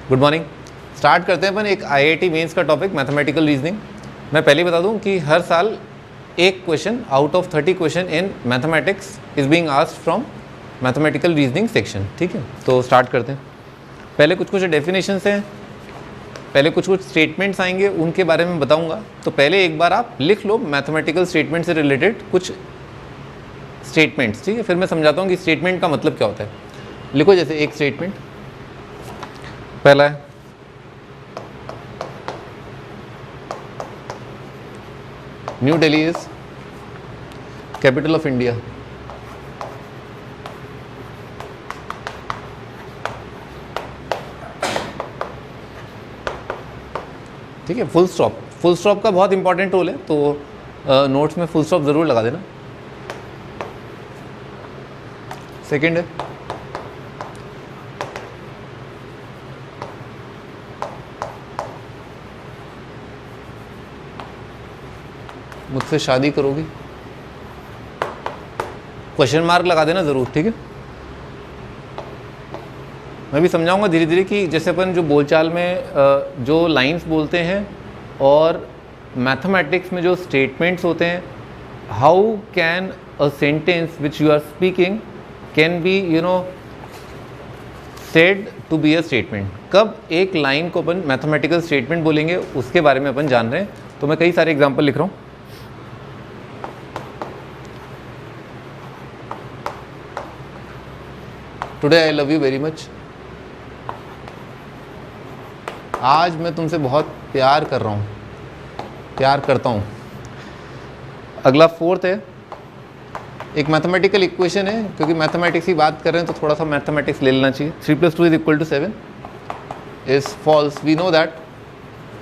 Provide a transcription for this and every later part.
Good morning. Start करते हैं अपन एक आईआईटी मेंस का टॉपिक मैथमेटिकल रीजनिंग। मैं पहले बता दूं कि हर साल एक question out of 30 question in mathematics is being asked from mathematical reasoning section. ठीक है, तो स्टार्ट करते हैं। पहले कुछ डेफिनेशंस हैं, पहले कुछ स्टेटमेंट्स आएंगे, उनके बारे में बताऊंगा। तो पहले एक बार आप लिख लो मैथमेटिकल स्टेटमेंट से रिलेटेड कुछ स्टेटमेंट्स, ठीक है। फिर मैं समझाता हूँ कि स्टेटमेंट का मतलब क्या होता है। लिखो जैसे एक स्टेटमेंट पहला है, new Delhi is capital of India. ठीक है, फुल स्टॉप। फुल स्टॉप का बहुत इंपॉर्टेंट रोल है, तो नोट्स में फुल स्टॉप ज़रूर लगा देना। सेकंड है, मुझसे शादी करोगी, क्वेश्चन मार्क लगा देना ज़रूर, ठीक है। मैं भी समझाऊंगा धीरे धीरे कि जैसे अपन जो बोलचाल में जो लाइंस बोलते हैं और मैथमेटिक्स में जो स्टेटमेंट्स होते हैं, how can a sentence which you are speaking can be said to be a statement. कब एक लाइन को अपन मैथमेटिकल स्टेटमेंट बोलेंगे उसके बारे में अपन जान रहे हैं। तो मैं कई सारे एग्जाम्पल लिख रहा हूँ। Today I love you very much. आज मैं तुमसे बहुत प्यार कर रहा हूँ, प्यार करता हूँ। अगला फोर्थ है, एक मैथमेटिकल इक्वेशन है, क्योंकि मैथमेटिक्स की बात कर रहे हैं तो थोड़ा सा मैथमेटिक्स ले लेना चाहिए। 3 + 2 = 7 is false. We know that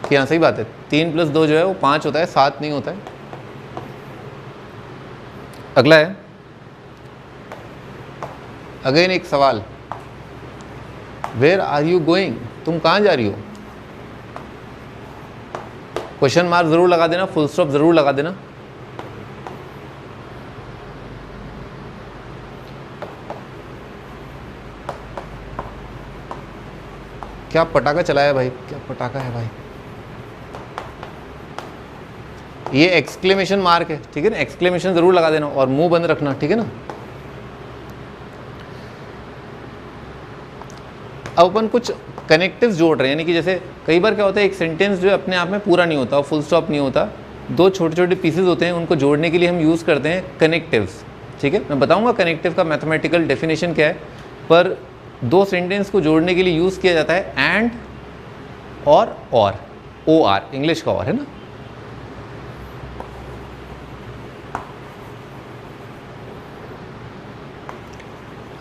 कि हाँ सही बात है, 3 + 2 जो है वो 5 होता है, 7 नहीं होता है। अगला है अगेन एक सवाल, वेयर आर यू गोइंग, तुम कहाँ जा रही हो। क्वेश्चन मार्क जरूर लगा देना, फुल स्टॉप जरूर लगा देना। क्या पटाखा चलाया भाई, क्या पटाखा है भाई। ये एक्सक्लेमेशन मार्क है, ठीक है ना, एक्सक्लेमेशन जरूर लगा देना और मुंह बंद रखना, ठीक है ना। अब अपन कुछ कनेक्टिव्स जोड़ रहे हैं, यानी कि जैसे कई बार क्या होता है, एक सेंटेंस जो है अपने आप में पूरा नहीं होता, फुल स्टॉप नहीं होता, दो छोटे छोटे पीसेस होते हैं, उनको जोड़ने के लिए हम यूज़ करते हैं कनेक्टिव्स। ठीक है, मैं बताऊंगा कनेक्टिव का मैथमेटिकल डेफिनेशन क्या है, पर दो सेंटेंस को जोड़ने के लिए यूज़ किया जाता है एंड और OR, इंग्लिश का और है ना।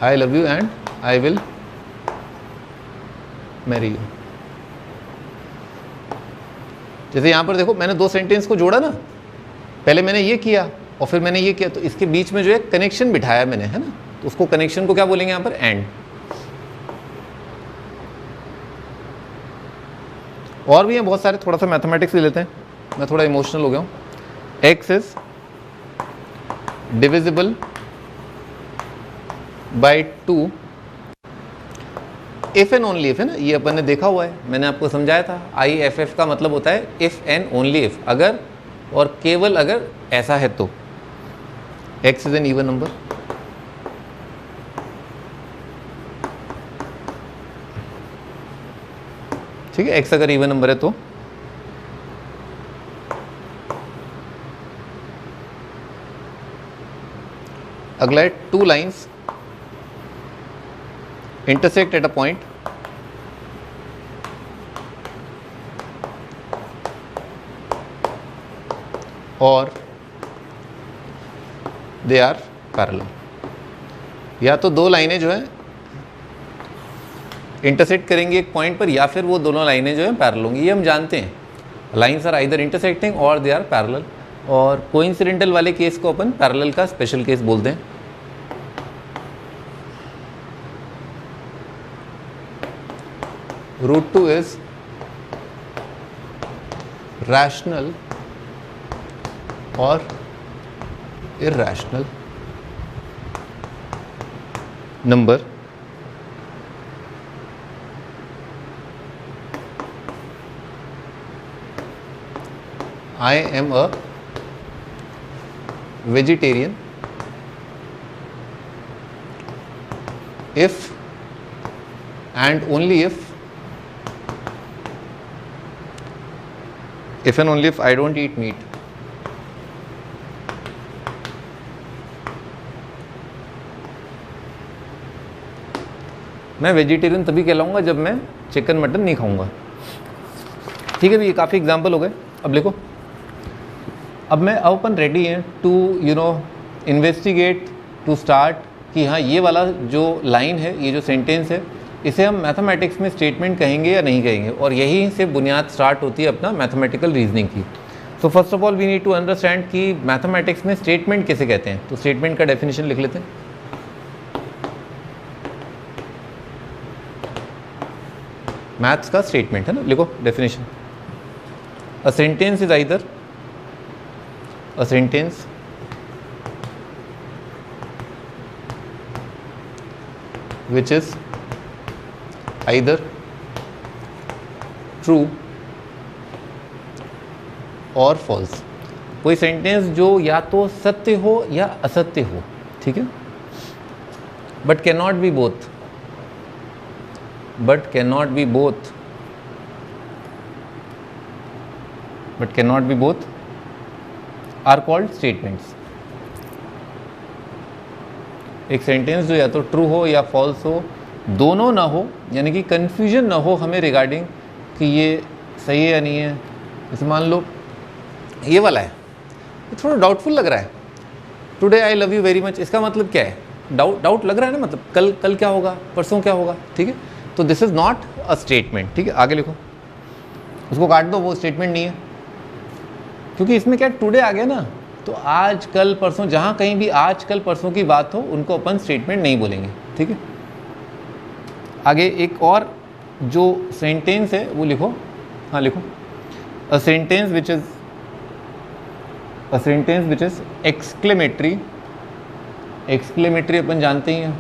आई love you and I will marry you. जैसे यहां पर देखो, मैंने दो सेंटेंस को जोड़ा ना, पहले मैंने ये किया और फिर मैंने ये किया, तो इसके बीच में जो है कनेक्शन बिठाया मैंने, है ना, तो उसको कनेक्शन को क्या बोलेंगे यहां पर, एंड। और भी हैं बहुत सारे, थोड़ा सा मैथमेटिक्स ले लेते हैं, मैं थोड़ा इमोशनल हो गया हूं। x is divisible by 2 if and only if, है ना, ये अपन ने देखा हुआ है, मैंने आपको समझाया था। IFF का मतलब होता है इफ एंड ओनली इफ, अगर और केवल अगर ऐसा है तो। x is an even number, ठीक है, x अगर इवन नंबर है तो। अगला है 2 lines intersect at a point और they are parallel। या तो दो लाइनें जो है इंटरसेक्ट करेंगी एक पॉइंट पर, या फिर वो दोनों लाइनें जो है पैरेलल होंगी, ये हम जानते हैं। लाइन्स आर आइदर इंटरसेक्टिंग और दे आर पैरेलल, और कोइंसिडेंटल वाले केस को अपन पैरेलल का स्पेशल केस बोलते हैं। √2 is rational or irrational number I am a vegetarian if and only if and only if I don't eat meat. मैं vegetarian तभी कहलाऊंगा जब मैं चिकन मटन नहीं खाऊंगा। ठीक है, ये काफ़ी एग्जाम्पल हो गए। अब लिखो, अब मैं अपन रेडी हैं टू इन्वेस्टिगेट, टू स्टार्ट कि हाँ ये वाला जो लाइन है, ये जो सेंटेंस है, इसे हम मैथमेटिक्स में स्टेटमेंट कहेंगे या नहीं कहेंगे, और यहीं से बुनियाद स्टार्ट होती है अपना मैथमेटिकल रीजनिंग की। So first of all we need to understand कि मैथमेटिक्स में स्टेटमेंट किसे कहते हैं। तो स्टेटमेंट का डेफिनेशन लिख लेते हैं। मैथ्स का स्टेटमेंट है ना, लिखो definition. A sentence is either a sentence which is either true or false। कोई सेंटेंस जो या तो सत्य हो या असत्य हो, ठीक है, but can not be both, but can not be both, but can not be both are called statements. एक सेंटेंस जो या तो ट्रू हो या फॉल्स हो, दोनों ना हो, यानी कि कन्फ्यूजन ना हो हमें रिगार्डिंग कि ये सही है या नहीं है। जैसे मान लो ये वाला है, ये थोड़ा डाउटफुल लग रहा है, today I love you very much, इसका मतलब क्या है? डाउट लग रहा है ना, मतलब कल क्या होगा, परसों क्या होगा, ठीक है। तो this is not a statement, ठीक है। आगे लिखो, उसको काट दो, वो स्टेटमेंट नहीं है, क्योंकि इसमें क्या टुडे आ गया ना, तो आज कल परसों, जहाँ कहीं भी आज कल परसों की बात हो उनको अपन स्टेटमेंट नहीं बोलेंगे, ठीक है। आगे एक और जो सेंटेंस है वो लिखो, हाँ लिखो, a sentence which is exclamatory. Exclamatory अपन जानते ही हैं,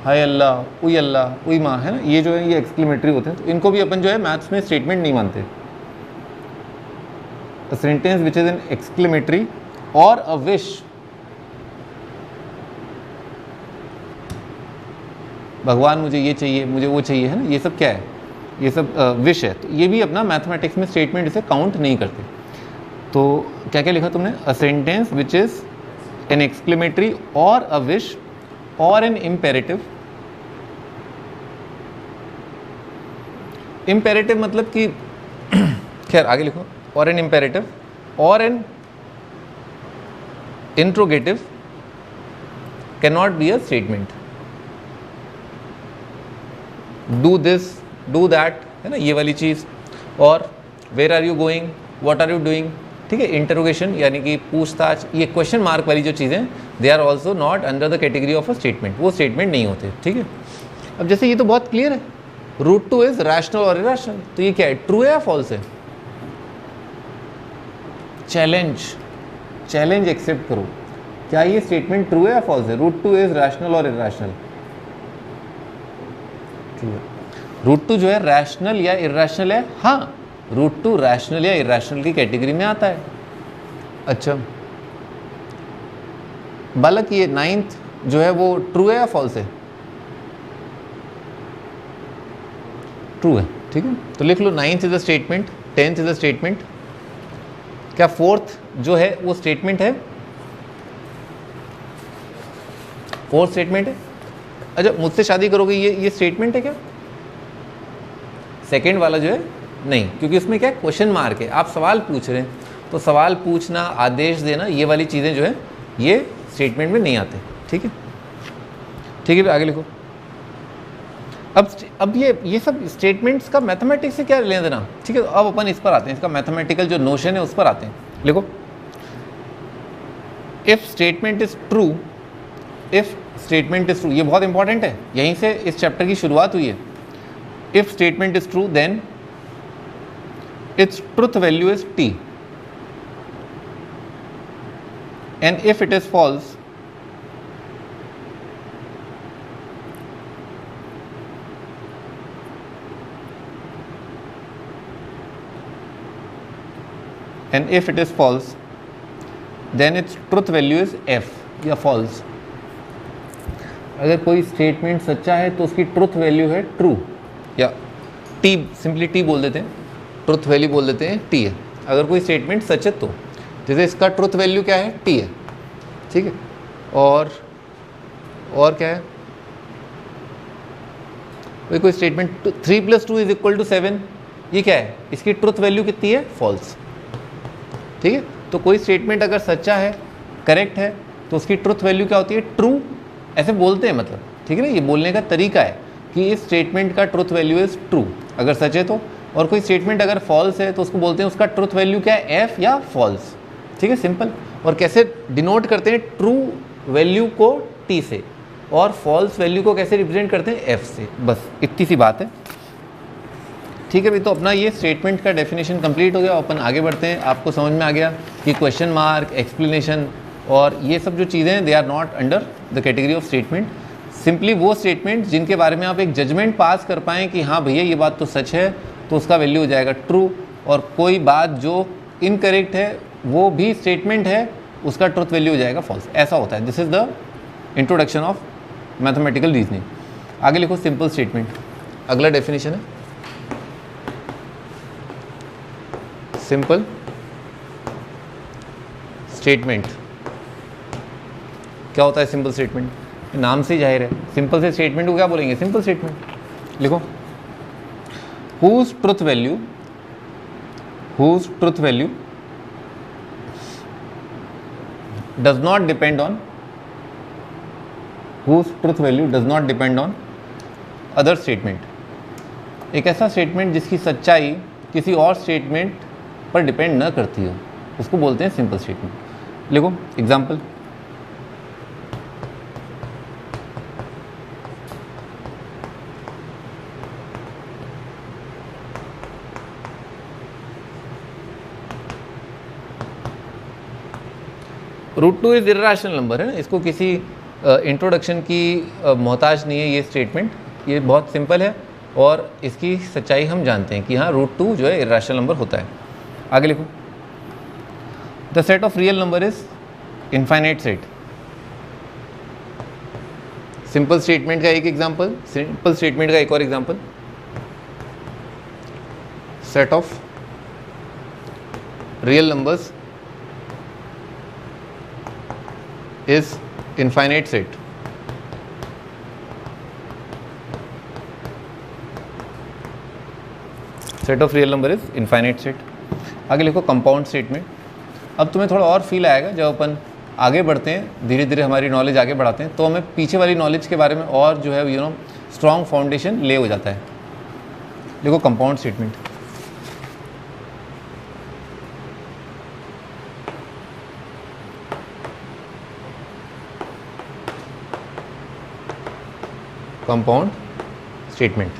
हाय अल्लाह, उई माँ, है ना, ये जो है ये एक्सक्लेमेटरी होते हैं। तो इनको भी अपन जो है मैथ्स में स्टेटमेंट नहीं मानते। अ sentence which is an exclamatory और अ विश, भगवान मुझे ये चाहिए, मुझे वो चाहिए, है ना, ये सब क्या है, ये सब विश है। तो ये भी अपना मैथमेटिक्स में स्टेटमेंट इसे काउंट नहीं करते। तो क्या क्या लिखा तुमने? A sentence which is an exclamatory और अ विश और एन इम्पेरेटिव। इम्पेरेटिव मतलब कि खैर आगे लिखो, और एन इम्पेरेटिव और an interrogative can not be a statement. Do this, do that, है ना, ये वाली चीज़, और where are you going, what are you doing, ठीक है। इंटरोगेशन यानी कि पूछताछ, ये क्वेश्चन मार्क वाली जो चीज़ें, they are also not under the category of a statement, वो स्टेटमेंट नहीं होते, ठीक है। अब जैसे ये तो बहुत क्लियर है, रूट टू इज रैशनल और इरैशनल, तो ये क्या है, ट्रू है या फॉल्स है? चैलेंज एक्सेप्ट करो, क्या ये स्टेटमेंट ट्रू है या फॉल्स है? रूट टू इज रैशनल और इरैशनल? ट्रू है। रूट टू जो है रैशनल या इरैशनल है? हाँ, रूट टू रैशनल या इरैशनल की कैटेगरी में आता है। अच्छा बालक, ये 9th जो है वो ट्रू है या फॉल्स है? ट्रू है, ठीक है। तो लिख लो 9th is a statement, 10th is a statement. क्या 4th जो है वो स्टेटमेंट है? 4th स्टेटमेंट है। अच्छा, मुझसे शादी करोगे, ये स्टेटमेंट है क्या? सेकंड वाला जो है नहीं, क्योंकि उसमें क्या क्वेश्चन मार्क है, आप सवाल पूछ रहे हैं, तो सवाल पूछना, आदेश देना, ये वाली चीज़ें जो है ये स्टेटमेंट में नहीं आते, ठीक है। ठीक है, आगे लिखो। अब ये सब स्टेटमेंट्स का मैथमेटिक्स से क्या लेना देना, ठीक है। अब अपन इस पर आते हैं, इसका मैथमेटिकल जो नोशन है उस पर आते हैं। लिखो, if statement is true, if statement is true, ये बहुत इंपॉर्टेंट है, यहीं से इस चैप्टर की शुरुआत हुई है। If statement is true then its truth value is t, and if it is false and if it is false then it's truth value is F या फॉल्स। अगर कोई स्टेटमेंट सच्चा है तो उसकी ट्रुथ वैल्यू है ट्रू या T, simply T बोल देते हैं, ट्रुथ वैल्यू बोल देते हैं टी है। अगर कोई स्टेटमेंट सच है तो जैसे इसका ट्रुथ वैल्यू क्या है, टी है, ठीक है। और क्या है भाई, कोई स्टेटमेंट 3 + 2 = 7, ये क्या है, इसकी ट्रुथ वैल्यू कितनी है, फॉल्स, ठीक है। तो कोई स्टेटमेंट अगर सच्चा है, करेक्ट है, तो उसकी ट्रुथ वैल्यू क्या होती है, ट्रू, ऐसे बोलते हैं मतलब, ठीक है ना। ये बोलने का तरीका है कि इस स्टेटमेंट का ट्रुथ वैल्यू इज़ ट्रू अगर सच है तो, और कोई स्टेटमेंट अगर फॉल्स है तो उसको बोलते हैं उसका ट्रुथ वैल्यू क्या है, एफ या फॉल्स, ठीक है, सिंपल। और कैसे डिनोट करते हैं, ट्रू वैल्यू को टी से और फॉल्स वैल्यू को कैसे रिप्रेजेंट करते हैं, एफ से, बस इतनी सी बात है, ठीक है भाई। तो अपना ये स्टेटमेंट का डेफिनेशन कंप्लीट हो गया, अपन आगे बढ़ते हैं। आपको समझ में आ गया कि क्वेश्चन मार्क, एक्सप्लेनेशन और ये सब जो चीज़ें हैं, they are not under the category of statement. Simply वो स्टेटमेंट जिनके बारे में आप एक जजमेंट पास कर पाएँ कि हाँ भैया ये बात तो सच है, तो उसका वैल्यू हो जाएगा ट्रू, और कोई बात जो इनकरेक्ट है वो भी स्टेटमेंट है, उसका ट्रुथ वैल्यू हो जाएगा फॉल्स, ऐसा होता है। This is the introduction of mathematical reasoning. आगे लिखो सिंपल स्टेटमेंट, अगला डेफिनेशन है सिंपल स्टेटमेंट। क्या होता है सिंपल स्टेटमेंट, नाम से ही जाहिर है, सिंपल से स्टेटमेंट को क्या बोलेंगे, सिंपल स्टेटमेंट। लिखो whose truth value does not depend on other statement। एक ऐसा स्टेटमेंट जिसकी सच्चाई किसी और स्टेटमेंट पर डिपेंड न करती हो, उसको बोलते हैं सिंपल स्टेटमेंट। लिखो एग्जाम्पल, √2 इज इर्रेशनल नंबर है ना, इसको किसी इंट्रोडक्शन की मोहताज नहीं है ये स्टेटमेंट, ये बहुत सिंपल है और इसकी सच्चाई हम जानते हैं कि हाँ √2 जो है इर्रेशनल नंबर होता है। आगे लिखो, the set of real number is infinite set. Simple statement का एक एग्जांपल, सिंपल स्टेटमेंट का एक और example, set of real numbers is infinite set। Set of real number is infinite set. आगे लिखो कंपाउंड स्टेटमेंट। अब तुम्हें थोड़ा और फील आएगा जब अपन आगे बढ़ते हैं, धीरे धीरे हमारी नॉलेज आगे बढ़ाते हैं, तो हमें पीछे वाली नॉलेज के बारे में और जो है स्ट्रॉन्ग फाउंडेशन ले हो जाता है। देखो compound statement, compound statement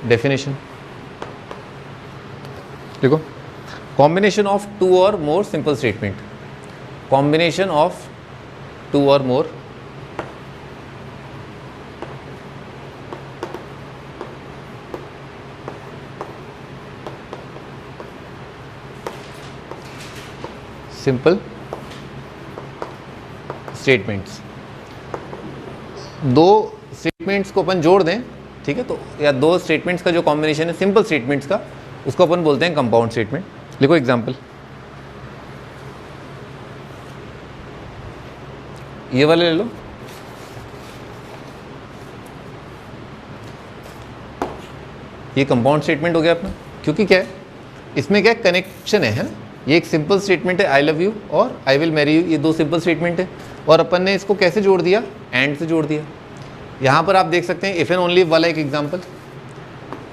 definition देखो, कॉम्बिनेशन ऑफ 2 और more simple statement, combination of 2 और मोर सिंपल स्टेटमेंट्स। 2 स्टेटमेंट्स को अपन जोड़ दें, ठीक है, तो या 2 स्टेटमेंट्स का जो कॉम्बिनेशन है सिंपल स्टेटमेंट्स का, उसको अपन बोलते हैं कंपाउंड स्टेटमेंट। लिखो एग्जांपल, ये वाले ले लो, ये कंपाउंड स्टेटमेंट हो गया अपना, क्योंकि क्या है इसमें क्या कनेक्शन है ना? ये एक सिंपल स्टेटमेंट है, आई लव यू और आई विल मैरी यू, ये 2 सिंपल स्टेटमेंट है, और अपन ने इसको कैसे जोड़ दिया, एंड से जोड़ दिया। यहाँ पर आप देख सकते हैं इफ़ एंड ओनली इफ वाला एक example,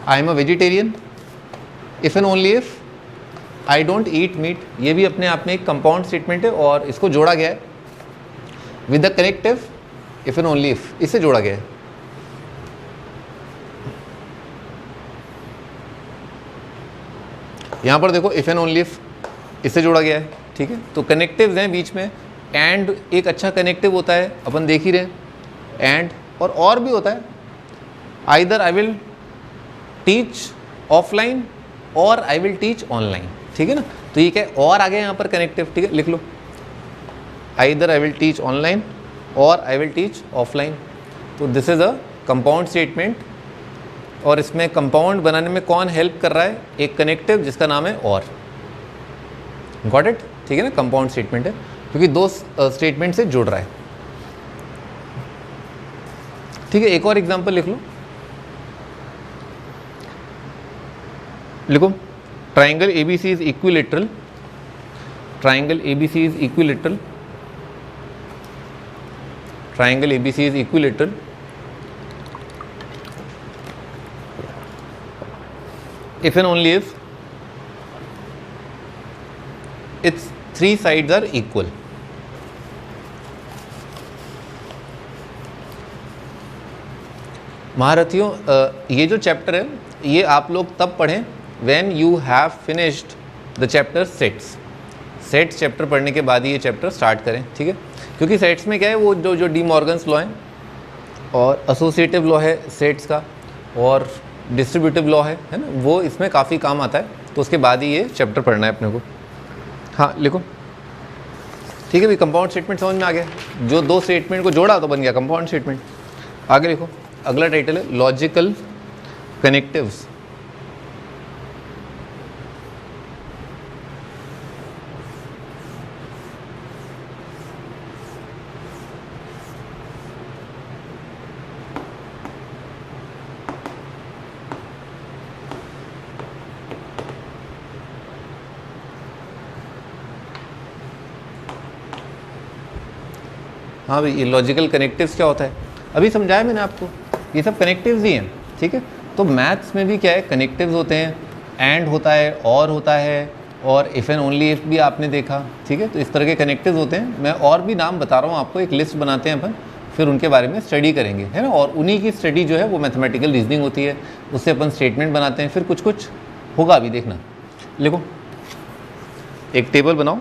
I am a vegetarian, if and only if I don't eat meat, ये भी अपने आप में एक कंपाउंड स्टेटमेंट है और इसको जोड़ा गया है with the connective if and only if, इससे जोड़ा गया है। यहाँ पर देखो इफ एंड ओनली इफ, इससे जोड़ा गया है, ठीक है। तो कनेक्टिव्स हैं बीच में, एंड एक अच्छा कनेक्टिव होता है, अपन देख ही रहे हैं, एंड और भी होता है, either I will teach offline और आई विल टीच ऑनलाइन, ठीक है ना। तो ये क्या है, और आ गया यहाँ पर कनेक्टिव, ठीक है, लिख लो, either I will teach online और आई विल टीच ऑफलाइन। तो this is a compound statement, और इसमें कंपाउंड बनाने में कौन हेल्प कर रहा है, एक कनेक्टिव जिसका नाम है और। गॉट इट, ठीक है ना, कंपाउंड स्टेटमेंट है क्योंकि दो स्टेटमेंट से जुड़ रहा है। ठीक है, एक और एग्जांपल लिख लो, लिखो triangle ABC is equilateral, triangle ABC is equilateral, triangle ABC is equilateral if and only if its three sides are equal। महारथियों, ये जो चैप्टर है ये आप लोग तब पढ़ें when you have finished the chapter sets. Sets chapter पढ़ने के बाद ही ये चैप्टर स्टार्ट करें, ठीक है, क्योंकि सेट्स में क्या है, वो जो डी मॉर्गन्स लॉ है और एसोसिएटिव लॉ है सेट्स का, और डिस्ट्रीब्यूटिव लॉ है ना, वो इसमें काफ़ी काम आता है। तो उसके बाद ही ये चैप्टर पढ़ना है अपने को। हाँ लिखो, ठीक है भाई, कंपाउंड स्टेटमेंट समझ में आ गया, जो दो स्टेटमेंट को जोड़ा तो बन गया कंपाउंड स्टेटमेंट। आगे लिखो, अगला टाइटल है लॉजिकल कनेक्टिव्स। हाँ भाई, ये लॉजिकल कनेक्टिव्स क्या होता है अभी समझाया मैंने आपको, ये सब कनेक्टिव्स ही हैं, ठीक है। तो मैथ्स में भी क्या है, कनेक्टिव्स होते हैं, एंड होता है, और होता है, और इफ़ एंड ओनली इफ़ भी आपने देखा, ठीक है। तो इस तरह के कनेक्टिव्स होते हैं, मैं और भी नाम बता रहा हूँ आपको, एक लिस्ट बनाते हैं अपन, फिर उनके बारे में स्टडी करेंगे, है ना। और उन्हीं की स्टडी जो है वो मैथमेटिकल रीजनिंग होती है, उससे अपन स्टेटमेंट बनाते हैं, फिर कुछ कुछ होगा अभी देखना। लिखो, एक टेबल बनाओ,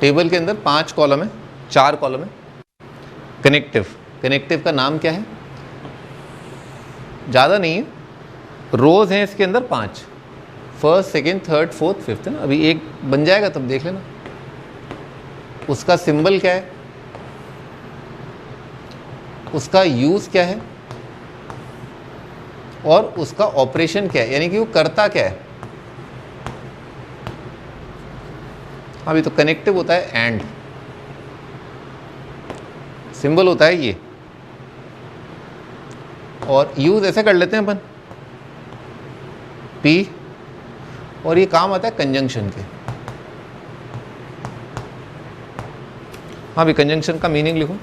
टेबल के अंदर 5 कॉलम है, 4 कॉलम है। कनेक्टिव, कनेक्टिव का नाम क्या है, ज़्यादा नहीं है, रोज हैं इसके अंदर 5, first second third fourth fifth, है ना। अभी एक बन जाएगा तब देख लेना। उसका सिंबल क्या है, उसका यूज़ क्या है, और उसका ऑपरेशन क्या है, यानी कि वो करता क्या है। अभी तो कनेक्टिव होता है एंड, सिंबल होता है ये, और यूज ऐसे कर लेते हैं अपन पी, और ये काम आता है कंजंक्शन के। हाँ भी, कंजंक्शन का मीनिंग लिखो।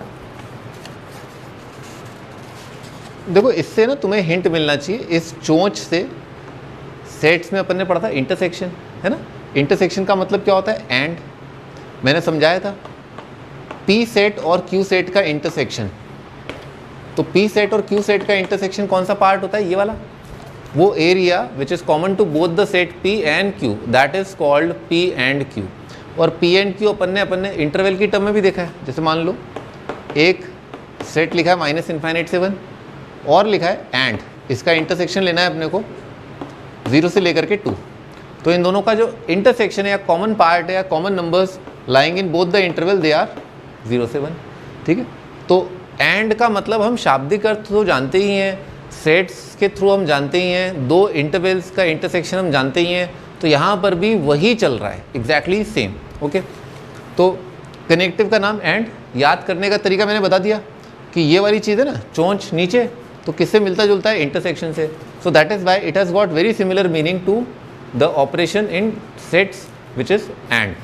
देखो, इससे ना तुम्हें हिंट मिलना चाहिए, इस चोंच से सेट्स में अपन ने पढ़ा था इंटरसेक्शन, है ना। इंटरसेक्शन का मतलब क्या होता है, एंड, मैंने समझाया था पी सेट और क्यू सेट का इंटरसेक्शन। तो पी सेट और क्यू सेट का इंटरसेक्शन कौन सा पार्ट होता है, ये वाला, वो area which is common to both the set P and Q, that is called P and Q. और पी एंड क्यू अपन ने इंटरवल की टर्म में भी देखा है। जैसे मान लो एक सेट लिखा है -∞ से 1 और लिखा है एंड, इसका इंटरसेक्शन लेना है अपने को 0 से लेकर के 2। तो इन दोनों का जो इंटरसेक्शन है या कॉमन पार्ट है या common numbers lying in both the interval, they are 0 से 1, ठीक है। तो एंड का मतलब हम शाब्दिक अर्थ तो जानते ही हैं, सेट्स के थ्रू हम जानते ही हैं, दो इंटरवल्स का इंटरसेक्शन हम जानते ही हैं। तो यहाँ पर भी वही चल रहा है, एग्जैक्टली सेम, ओके। तो कनेक्टिव का नाम एंड, याद करने का तरीका मैंने बता दिया कि ये वाली चीज़ है ना, चोंच नीचे, तो किससे मिलता जुलता है, इंटरसेक्शन से। So that is why it has got very similar meaning to the operation in sets which is and.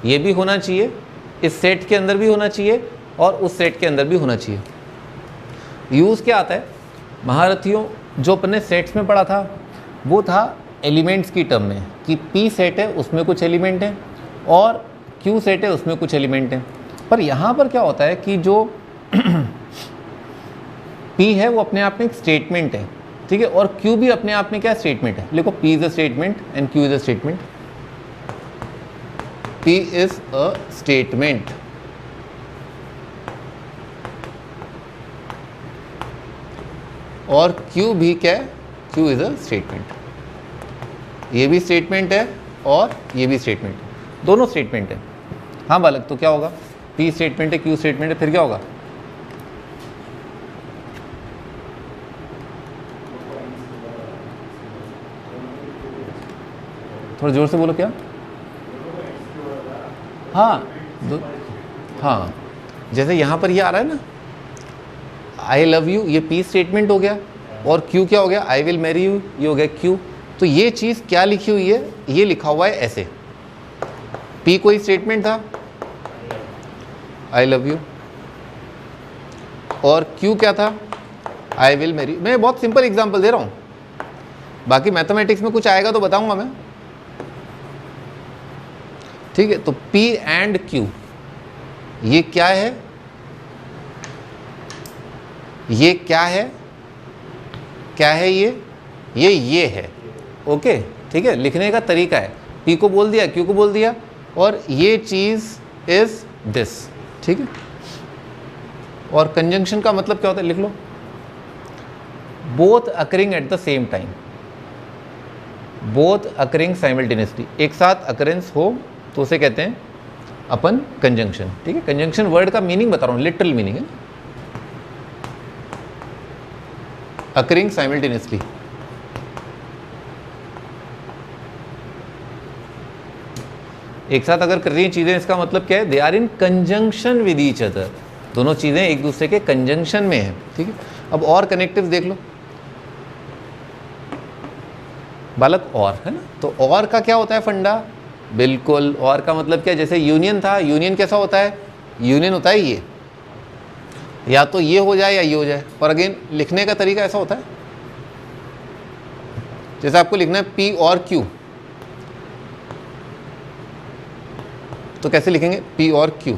ये भी होना चाहिए, इस सेट के अंदर भी होना चाहिए, और उस सेट के अंदर भी होना चाहिए। यूज़ क्या आता है महारथियों, जो अपन ने सेट्स में पढ़ा था वो था एलिमेंट्स की टर्म में, कि पी सेट है उसमें कुछ एलिमेंट हैं और क्यू सेट है उसमें कुछ एलिमेंट हैं। पर यहाँ पर क्या होता है कि जो पी है वो अपने आप में एक स्टेटमेंट है, ठीक है, और क्यू भी अपने आप में क्या स्टेटमेंट है। लिखो, P is a statement and Q is a statement. P is a statement और Q भी क्या है, Q इज अ स्टेटमेंट। ये भी स्टेटमेंट है और ये भी स्टेटमेंट है, दोनों स्टेटमेंट है। हाँ बालक, तो क्या होगा, P स्टेटमेंट है, Q स्टेटमेंट है, फिर क्या होगा? थोड़ा जोर से बोलो क्या? हाँ हाँ, जैसे यहाँ पर ये आ रहा है ना, आई लव यू, ये P स्टेटमेंट हो गया, और Q क्या हो गया, आई विल मैरी यू, ये हो गया Q। तो ये चीज़ क्या लिखी हुई है, ये लिखा हुआ है ऐसे, P कोई स्टेटमेंट था, आई लव यू, और Q क्या था, आई विल मैरी। मैं बहुत सिंपल एग्जांपल दे रहा हूँ, बाकी मैथमेटिक्स में कुछ आएगा तो बताऊंगा मैं, ठीक है। तो P एंड Q, ये क्या है, ये क्या है, क्या है ये है, ओके, ठीक है। लिखने का तरीका है, P को बोल दिया, Q को बोल दिया, और ये चीज इज दिस, ठीक है। और कंजंक्शन का मतलब क्या होता है, लिख लो, both occurring at the same time, both occurring simultaneously, एक साथ अकरेंस हो तो उसे कहते हैं अपन कंजंक्शन, ठीक है। कंजंक्शन वर्ड का मीनिंग बता रहा हूं, लिटरल मीनिंग है, अकरिंग साइमल्टेनियसली। एक साथ अगर कर रही हैं चीजें, इसका मतलब क्या है, they are in conjunction with each other, दोनों चीजें एक दूसरे के कंजंक्शन में है, ठीक है। अब और कनेक्टिव्स देख लो बालक, और है ना, तो और का क्या होता है फंडा, बिल्कुल, और का मतलब क्या है, जैसे यूनियन था, यूनियन कैसा होता है, यूनियन होता है ये, या तो ये हो जाए या ये हो जाए, और अगेन लिखने का तरीका ऐसा होता है, जैसे आपको लिखना है P और Q, तो कैसे लिखेंगे, P और Q,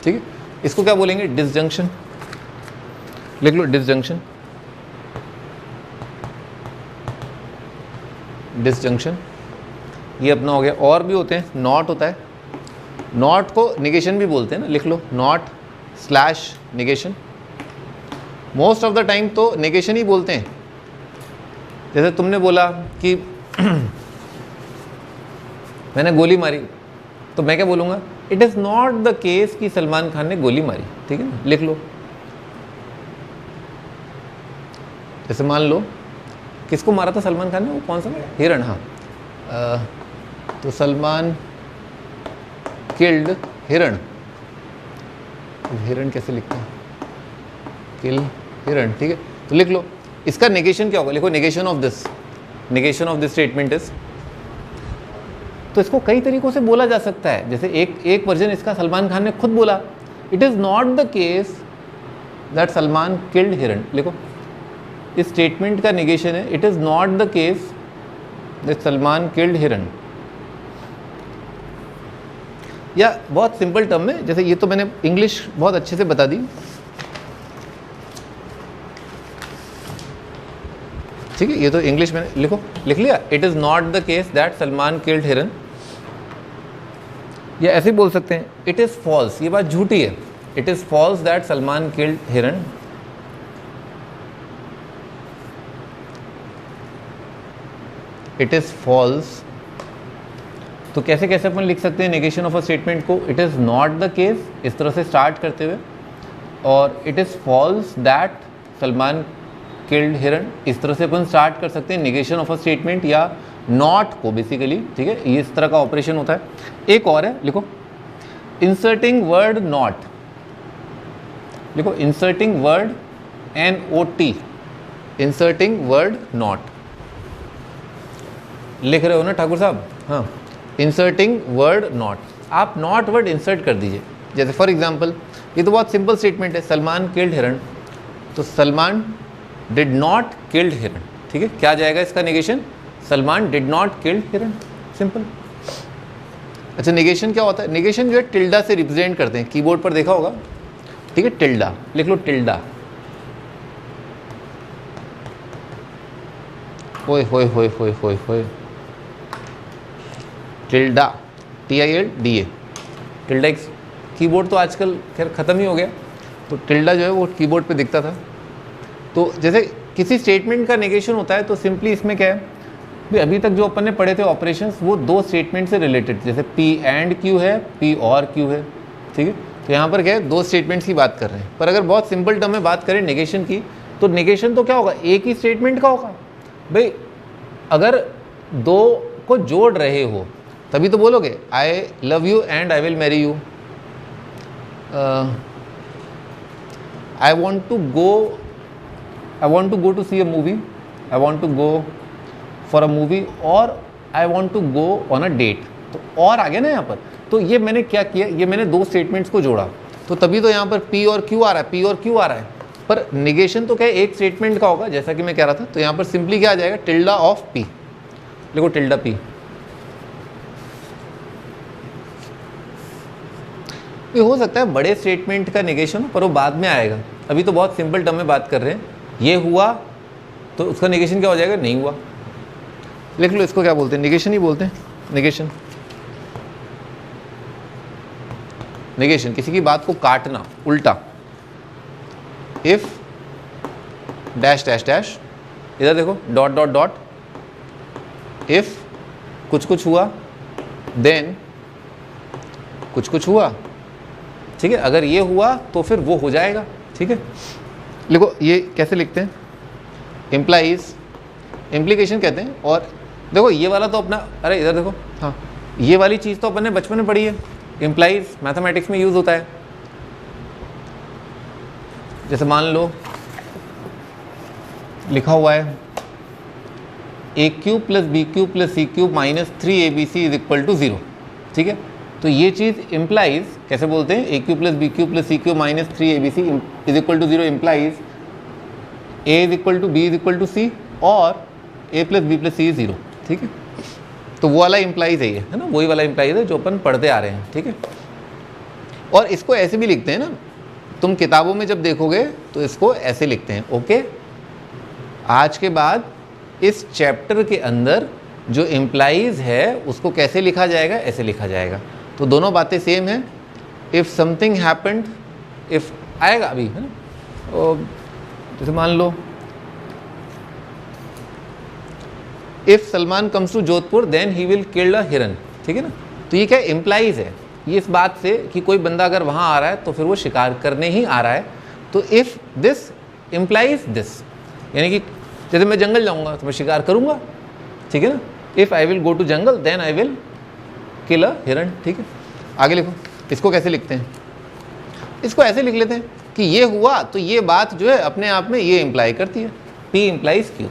ठीक है। इसको क्या बोलेंगे, डिसजंक्शन, लिख लो डिसजंक्शन, डिसजंक्शन, ये अपना हो गया। और भी होते हैं, नॉट होता है, नॉट को निगेशन भी बोलते हैं ना, लिख लो not slash negation, most of the time तो निगेशन ही बोलते हैं। जैसे तुमने बोला कि मैंने गोली मारी, तो मैं क्या बोलूँगा, it is not the case कि सलमान खान ने गोली मारी, ठीक है ना, लिख लो। जैसे मान लो किसको मारा था सलमान खान ने, वो कौन सा, हिरण, हाँ, तो सलमान किल्ड हिरण, हिरण कैसे लिखते हैं, किल हिरण, ठीक है। तो लिख लो, इसका नेगेशन क्या होगा, लिखो negation of this, negation of this statement is. तो इसको कई तरीकों से बोला जा सकता है, जैसे एक वर्जन इसका सलमान खान ने खुद बोला, it is not the case that Salman killed हिरण, लिखो, इस स्टेटमेंट का नेगेशन है, it is not the case that Salman killed हिरण। या बहुत सिंपल टर्म में, जैसे ये तो मैंने इंग्लिश बहुत अच्छे से बता दी, ठीक है, ये तो इंग्लिश में लिखो, लिख लिया, it is not the case that Salman killed हिरन। या ऐसे बोल सकते हैं, इट इज़ फॉल्स, ये बात झूठी है, it is false that Salman killed हिरन। इट इज़ फॉल्स, तो कैसे कैसे अपन लिख सकते हैं नेगेशन ऑफ अ स्टेटमेंट को, it is not the case, इस तरह से स्टार्ट करते हुए, और it is false that Salman killed हिरन, इस तरह से अपन स्टार्ट कर सकते हैं नेगेशन ऑफ अ स्टेटमेंट या नॉट को बेसिकली, ठीक है, ये इस तरह का ऑपरेशन होता है। एक और है, लिखो इंसर्टिंग वर्ड नॉट, लिखो inserting word NOT, inserting word not, लिख रहे हो ना ठाकुर साहब, हाँ, इंसर्टिंग वर्ड नॉट, आप नॉट वर्ड इंसर्ट कर दीजिए। जैसे फॉर एग्जांपल, ये तो बहुत सिंपल स्टेटमेंट है, सलमान किल्ड हिरन, तो सलमान डिड नॉट किल्ड हिरन, ठीक है, क्या जाएगा इसका negation, Salman did not killed हिरन, सिंपल। अच्छा, नेगेशन क्या होता है, नेगेशन जो है टिल्डा से रिप्रेजेंट करते हैं, कीबोर्ड पर देखा होगा, ठीक है, टिल्डा, लिख लो टिल्डा, होय होय होय होय होय होय, टिल्डा, TILDA, टिल्डा एक कीबोर्ड तो आजकल खैर ख़त्म ही हो गया, तो टिल्डा जो है वो कीबोर्ड पे दिखता था। तो जैसे किसी स्टेटमेंट का नेगेशन होता है तो सिंपली इसमें क्या है भाई, अभी तक जो अपन ने पढ़े थे ऑपरेशंस वो दो स्टेटमेंट से रिलेटेड, जैसे P एंड Q है, P और Q है, ठीक है। तो यहाँ पर क्या है, दो स्टेटमेंट्स की बात कर रहे हैं। पर अगर बहुत सिंपल टर्म में बात करें नेगेशन की, तो नेगेशन तो क्या होगा, एक ही स्टेटमेंट का होगा भाई। अगर दो को जोड़ रहे हो तभी तो बोलोगे I love you and I will marry you, I want to go to see a movie, I want to go for a movie, और I want to go on a date. तो और आ गया ना यहाँ पर। तो ये मैंने क्या किया, ये मैंने दो स्टेटमेंट्स को जोड़ा, तो तभी तो यहाँ पर P और Q आ रहा है, P और Q आ रहा है। पर निगेशन तो क्या है, एक स्टेटमेंट का होगा, जैसा कि मैं कह रहा था। तो यहाँ पर सिंपली क्या आ जाएगा, टिल्डा ऑफ P, देखो टिल्डा P। ये हो सकता है बड़े स्टेटमेंट का निगेशन हो, पर वो बाद में आएगा। अभी तो बहुत सिंपल टर्म में बात कर रहे हैं। ये हुआ तो उसका निगेशन क्या हो जाएगा, नहीं हुआ। लिख लो, इसको क्या बोलते हैं, निगेशन ही बोलते हैं। निगेशन, निगेशन किसी की बात को काटना, उल्टा। इफ डैश डैश डैश, इधर देखो डॉट डॉट डॉट, इफ कुछ हुआ देन कुछ हुआ, ठीक है। अगर ये हुआ तो फिर वो हो जाएगा, ठीक है। देखो ये कैसे लिखते हैं, इम्प्लाइज, इम्प्लीकेशन कहते हैं। और देखो ये वाला तो अपना, अरे इधर देखो, हाँ ये वाली चीज़ तो अपन ने बचपन में पढ़ी है, इम्प्लाइज मैथमेटिक्स में यूज़ होता है। जैसे मान लो लिखा हुआ है A cube plus B cube plus C cube minus 3abc is equal to 0, ठीक है। तो ये चीज़ इम्प्लाइज कैसे बोलते हैं, A cube plus B cube plus C cube minus 3abc is equal to 0 implies A is equal to B is equal to C और A plus B plus C 0, ठीक है। तो वो वाला इम्प्लाइज है ये, है ना, वही वाला इम्प्लाइज है जो अपन पढ़ते आ रहे हैं, ठीक है। और इसको ऐसे भी लिखते हैं ना, तुम किताबों में जब देखोगे तो इसको ऐसे लिखते हैं, ओके। आज के बाद इस चैप्टर के अंदर जो इम्प्लाइज है उसको कैसे लिखा जाएगा, ऐसे लिखा जाएगा। तो दोनों बातें सेम है। इफ़ समथिंग हैपेंड, इफ़ आएगा अभी, है ना। जैसे मान लो if Salman comes to Jodhpur then he will kill a हिरन, ठीक है ना। तो ये क्या इम्प्लाइज है, ये इस बात से कि कोई बंदा अगर वहाँ आ रहा है तो फिर वो शिकार करने ही आ रहा है। तो इफ़ दिस इम्प्लाइज दिस, यानी कि जैसे मैं जंगल जाऊँगा तो मैं शिकार करूँगा, ठीक है ना। If I will go to jungle then I will kill a हिरन, ठीक है। आगे लिखो, इसको कैसे लिखते हैं, इसको ऐसे लिख लेते हैं कि ये हुआ तो ये बात जो है अपने आप में ये इम्प्लाई करती है, P इम्प्लाइज Q।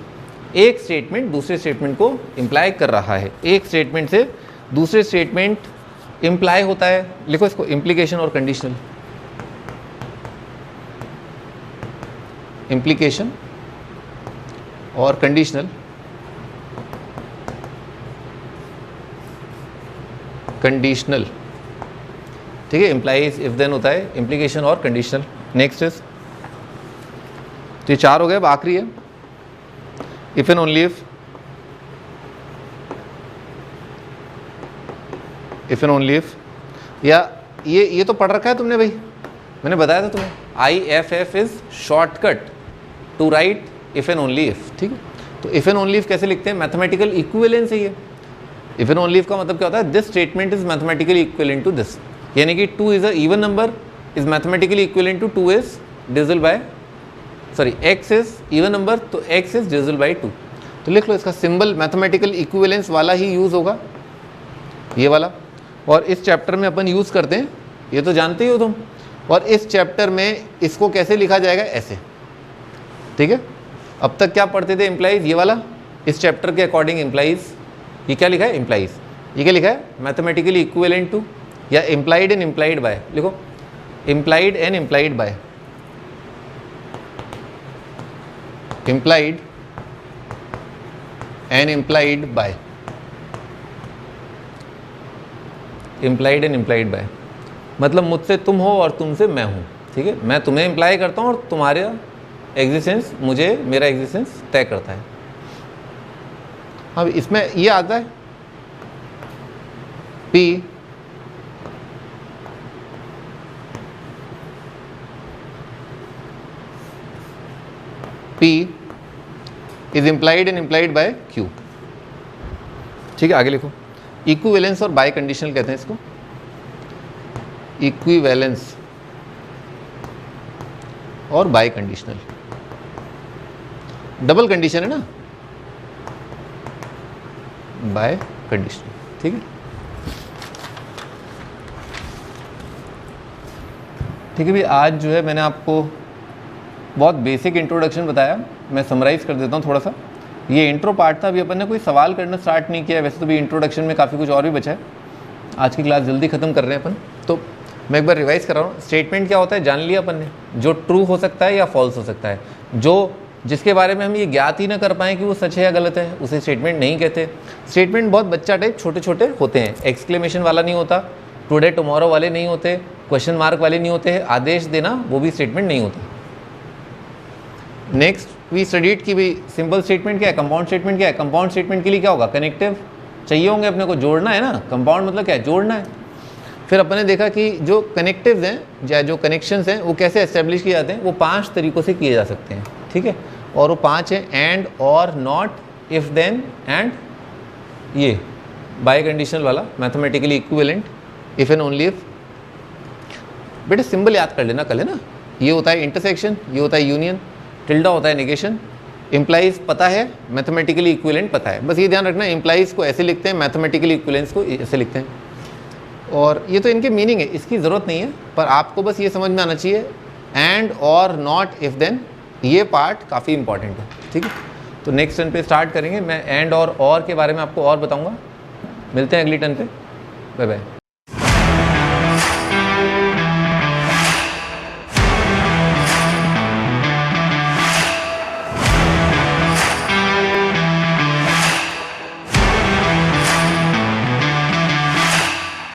एक स्टेटमेंट दूसरे स्टेटमेंट को इम्प्लाई कर रहा है, एक स्टेटमेंट से दूसरे स्टेटमेंट इम्प्लाई होता है। लिखो इसको, इम्प्लीकेशन और कंडीशनल, इम्प्लीकेशन और कंडीशनल। कंडीशनल, ठीक है। इम्प्लाइज इफ देन होता है, इम्प्लीकेशन और कंडीशनल। नेक्स्ट इज, तो ये 4 हो गए, अब आखिरी है if and only if. If and only if, या ये तो पढ़ रखा है तुमने भाई, मैंने बताया था तुम्हें। IFF is shortcut to write if and only if, ठीक है। तो इफ एंड ओनली इफ कैसे लिखते हैं, मैथमेटिकल इक्विवेलेंस है ये। इफ एंड ओनली इफ का मतलब क्या होता है, this statement is mathematically equivalent to this, यानी कि 2 is a even number is mathematically equivalent to 2 is divisible by, sorry x is even number तो x इज डिविजिबल बाय 2। तो लिख लो, इसका सिंबल मैथमेटिकल इक्विवेलेंस वाला ही यूज़ होगा, ये वाला। और इस चैप्टर में अपन यूज़ करते हैं, ये तो जानते ही हो तुम। और इस चैप्टर में इसको कैसे लिखा जाएगा, ऐसे, ठीक है। अब तक क्या पढ़ते थे, इम्प्लाइज, ये वाला। इस चैप्टर के अकॉर्डिंग इम्प्लाइज, ये क्या लिखा है, इम्प्लाइज। ये क्या लिखा है, मैथमेटिकली इक्विवेलेंट टू, या इम्प्लाइड एंड इम्प्लाइड बाय। लिखो, implied and implied by, implied and implied by, implied and implied by मतलब मुझसे तुम हो और तुमसे मैं हूँ, ठीक है। मैं तुम्हें इम्प्लाई करता हूँ और तुम्हारा एग्जिस्टेंस मुझे, मेरा एग्जिस्टेंस तय करता है। अब इसमें ये आता है P P is implied and implied by Q. ठीक है, आगे लिखो। इक्विवेलेंस और बाय कंडीशनल कहते हैं इसको, इक्विवेलेंस और बाय कंडीशनल। डबल कंडीशन है ना, बाय कंडीशनल। ठीक है, ठीक है भी। आज जो है मैंने आपको बहुत बेसिक इंट्रोडक्शन बताया, मैं समराइज कर देता हूँ थोड़ा सा। ये इंट्रो पार्ट था, अभी अपन ने कोई सवाल करना स्टार्ट नहीं किया है, वैसे तो भी इंट्रोडक्शन में काफ़ी कुछ और भी बचा है। आज की क्लास जल्दी ख़त्म कर रहे हैं अपन, तो मैं एक बार रिवाइज कर रहा हूँ। स्टेटमेंट क्या होता है जान लिया अपन ने, जो ट्रू हो सकता है या फॉल्स हो सकता है, जो जिसके बारे में हम ये ज्ञात ही ना कर पाएँ कि वो सच है या गलत है, उसे स्टेटमेंट नहीं कहते। स्टेटमेंट बहुत बच्चा टाइप छोटे छोटे होते हैं, एक्सक्लेमेशन वाला नहीं होता, टुडे टुमारो वाले नहीं होते, क्वेश्चन मार्क वाले नहीं होते, आदेश देना वो भी स्टेटमेंट नहीं होता। नेक्स्ट वी स्टडीड कि भाई सिंपल स्टेटमेंट क्या है, कंपाउंड स्टेटमेंट क्या है। कंपाउंड स्टेटमेंट के लिए क्या होगा, कनेक्टिव चाहिए होंगे अपने को, जोड़ना है ना। कंपाउंड मतलब क्या है, जोड़ना है। फिर अपन ने देखा कि जो कनेक्टिव्स हैं या जो कनेक्शंस हैं वो कैसे एस्टेब्लिश किए जाते हैं, वो 5 तरीक़ों से किए जा सकते हैं। ठीक है, और वो 5 हैं एंड, और, नॉट, इफ, देन, एंड, ये बाय कंडीशनल वाला mathematically equivalent, if and only if. बेटे सिंबल याद कर लेना कल, है ना। ये होता है इंटरसेक्शन, ये होता है यूनियन, टिल्डा होता है नेगेशन, इम्प्लाइज पता है, मैथमेटिकली इक्विवेलेंट पता है। बस ये ध्यान रखना, इम्प्लाइज को ऐसे लिखते हैं, मैथमेटिकली इक्विवेलेंस को ऐसे लिखते हैं। और ये तो इनके मीनिंग है, इसकी ज़रूरत नहीं है, पर आपको बस ये समझ में आना चाहिए एंड, और, नॉट, इफ, देन, ये पार्ट काफ़ी इंपॉर्टेंट है। ठीक है, तो नेक्स्ट टर्न पे स्टार्ट करेंगे, मैं एंड और के बारे में आपको और बताऊँगा। मिलते हैं अगली टर्न पे, बाय बाय।